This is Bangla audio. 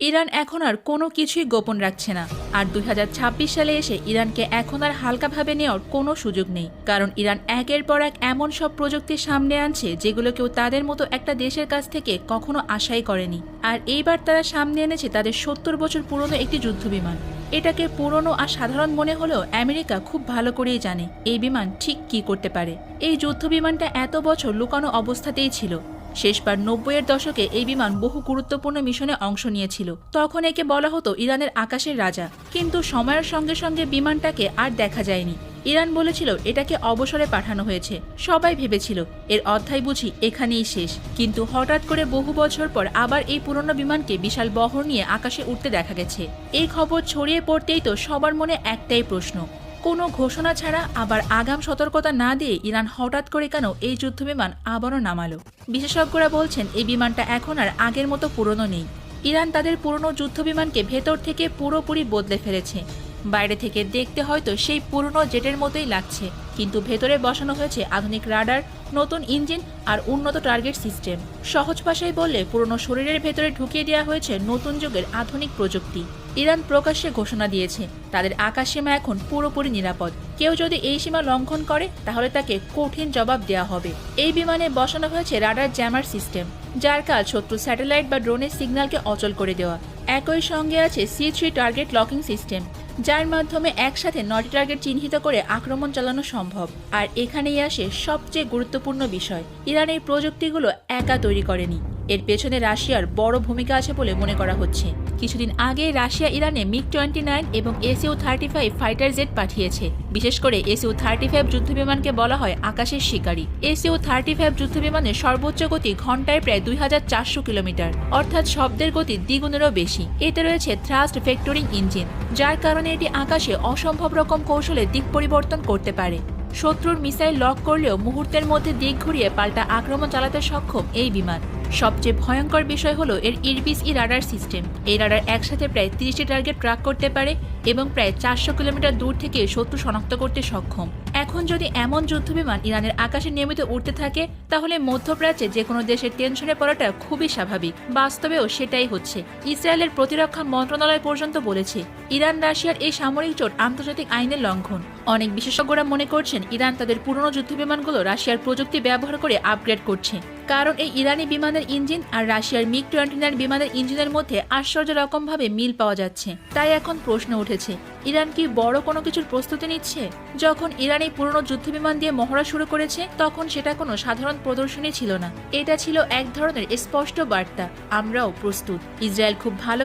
ইরান এখন আর কোনো কিছুই গোপন রাখছে না। আর ২০২৬ সালে এসে ইরানকে এখন আর হালকাভাবে নেওয়ার কোনো সুযোগ নেই, কারণ ইরান একের পর এক এমন সব প্রযুক্তি সামনে আনছে যেগুলো কেউ তাদের মতো একটা দেশের কাছ থেকে কখনো আশাই করেনি। আর এইবার তারা সামনে এনেছে তাদের ৭০ বছর পুরনো একটি যুদ্ধবিমান। এটাকে পুরনো আর সাধারণ মনে হলেও আমেরিকা খুব ভালো করেই জানে এই বিমান ঠিক কী করতে পারে। এই যুদ্ধবিমানটা এত বছর লুকানো অবস্থাতেই ছিল। শেষবার ৯০-এর দশকে এই বিমান বহু গুরুত্বপূর্ণ মিশনে অংশ নিয়েছিল। তখন একে বলা হতো ইরানের আকাশের রাজা। কিন্তু সময়ের সঙ্গে সঙ্গে বিমানটাকে আর দেখা যায়নি। ইরান বলেছিল এটাকে অবসরে পাঠানো হয়েছে। সবাই ভেবেছিল এর অধ্যায় বুঝি এখানেই শেষ। কিন্তু হঠাৎ করে বহু বছর পর আবার এই পুরনো বিমানকে বিশাল বহর নিয়ে আকাশে উঠতে দেখা গেছে। এই খবর ছড়িয়ে পড়তেই তো সবার মনে একটাই প্রশ্ন, কোনো ঘোষণা ছাড়া আবার আগাম সতর্কতা না দিয়ে ইরান হঠাৎ করে কেন এই যুদ্ধবিমান আবারও নামালো? বিশেষজ্ঞরা বলছেন এই বিমানটা এখন আর আগের মতো পুরনো নেই। ইরান তাদের পুরনো যুদ্ধবিমানকে ভেতর থেকে পুরোপুরি বদলে ফেলেছে। বাইরে থেকে দেখতে হয়তো সেই পুরনো জেটের মতোই লাগছে, কিন্তু ভেতরে বসানো হয়েছে আধুনিক রাডার, নতুন ইঞ্জিন আর উন্নত টার্গেট সিস্টেম। সহজ ভাষায় বললে পুরনো শরীরের ভেতরে ঢুকিয়ে দেওয়া হয়েছে নতুন যুগের আধুনিক প্রযুক্তি। ইরান প্রকাশ্যে ঘোষণা দিয়েছে তাদের আকাশ সীমা এখন পুরোপুরি নিরাপদ। কেউ যদি এই সীমা লঙ্ঘন করে তাহলে তাকে কঠিন জবাব দেওয়া হবে। এই বিমানে বসানো হয়েছে রাডার জ্যামার সিস্টেম, যার কাজ শত্রু স্যাটেলাইট বা ড্রোনের সিগন্যালকে অচল করে দেওয়া। একই সঙ্গে আছে C3 টার্গেট লকিং সিস্টেম, যার মাধ্যমে একসাথে ৯টি টার্গেট চিহ্নিত করে আক্রমণ চালানো সম্ভব। আর এখানেই আসে সবচেয়ে গুরুত্বপূর্ণ বিষয়, ইরান এই প্রযুক্তিগুলো একা তৈরি করেনি। এর পেছনে রাশিয়ার বড় ভূমিকা আছে বলে মনে করা হচ্ছে। কিছুদিন আগে রাশিয়া ইরানে MiG-29 এবং Su-35 ফাইটার জেট পাঠিয়েছে। বিশেষ করে Su-35 যুদ্ধবিমানকে বলা হয় আকাশের শিকারী। Su-35 যুদ্ধবিমানের সর্বোচ্চ গতি ঘন্টায় প্রায় ২৪০০ কিলোমিটার, অর্থাৎ শব্দের গতি দ্বিগুণেরও বেশি। এতে রয়েছে থ্রাস্ট ভেক্টরিং ইঞ্জিন, যার কারণে এটি আকাশে অসম্ভব রকম কৌশলে দিক পরিবর্তন করতে পারে। শত্রুর মিসাইল লক করলেও মুহূর্তের মধ্যে দিক ঘুরিয়ে পাল্টা আক্রমণ চালাতে সক্ষম এই বিমান। সবচেয়ে ভয়ঙ্কর বিষয় হলো এর ইরবিস-ই রাডার সিস্টেম। এই রাডার একসাথে প্রায় ৩০টি টার্গেট ট্র্যাক করতে পারে এবং প্রায় ৪০০ কিলোমিটার দূর থেকে শত্রু শনাক্ত করতে সক্ষম। এখন যদি এমন যুদ্ধবিমান ইরানের আকাশে নিয়মিত উঠতে থাকে তাহলে মধ্যপ্রাচ্যে যে কোনো দেশের টেনশনে পড়াটা খুবই স্বাভাবিক। বাস্তবেও সেটাই হচ্ছে। ইসরায়েলের প্রতিরক্ষা মন্ত্রণালয় পর্যন্ত বলেছে ইরান রাশিয়ার এই সামরিক জোট আন্তর্জাতিক আইনের লঙ্ঘন। অনেক বিশেষজ্ঞরা মনে করছেন ইরান তাদের পুরনো যুদ্ধবিমানগুলো রাশিয়ার প্রযুক্তি ব্যবহার করে আপগ্রেড করছে, কারণ এই ইরানি বিমানের ইঞ্জিন আর রাশিয়ার MiG-29 বিমানের ইঞ্জিনের মধ্যে আশ্চর্য রকমভাবে মিল পাওয়া যাচ্ছে। তাই এখন প্রশ্ন উঠেছে, ইরান কি বড় কোনো কিছুর প্রস্তুতি নিচ্ছে? যখন ইরান এই পুরনো যুদ্ধবিমান দিয়ে মহড়া শুরু করেছে তখন সেটা কোনো সাধারণ প্রদর্শনী ছিল না। এটা ছিল এক ধরনের স্পষ্ট বার্তা, আমরাও প্রস্তুত। ইসরায়েল খুব ভালো